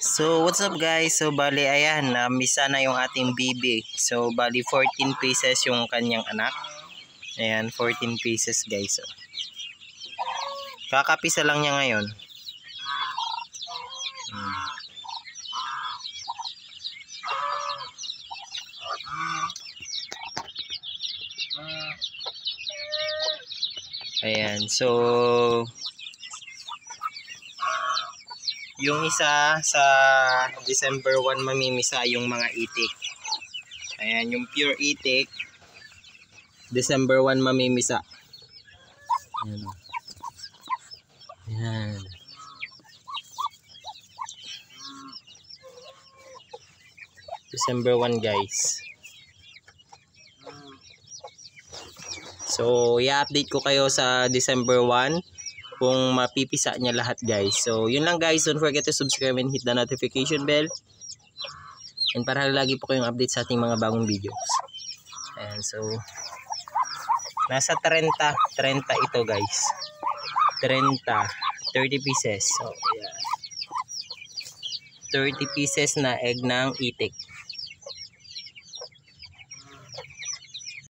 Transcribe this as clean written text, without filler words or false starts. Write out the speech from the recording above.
So what's up guys? So bali ayan, misa na yung ating bibi. So bali 14 pieces yung kanyang anak. Ayan, 14 pieces guys. So, kakapisa lang niya ngayon. Ayan, so yung isa sa December 1 mamimisa yung mga itik. Ayan, yung pure itik December 1 mamimisa. Ayan. Ayan. December 1 guys. So i-update ko kayo sa December 1 kung mapipisa niya lahat guys. So yun lang guys, don't forget to subscribe and hit the notification bell. And para lagi po kayong update sa ating mga bagong videos. Ayan, so nasa 30 ito guys. 30 pieces. So ayan. 30 pieces na egg ng itik.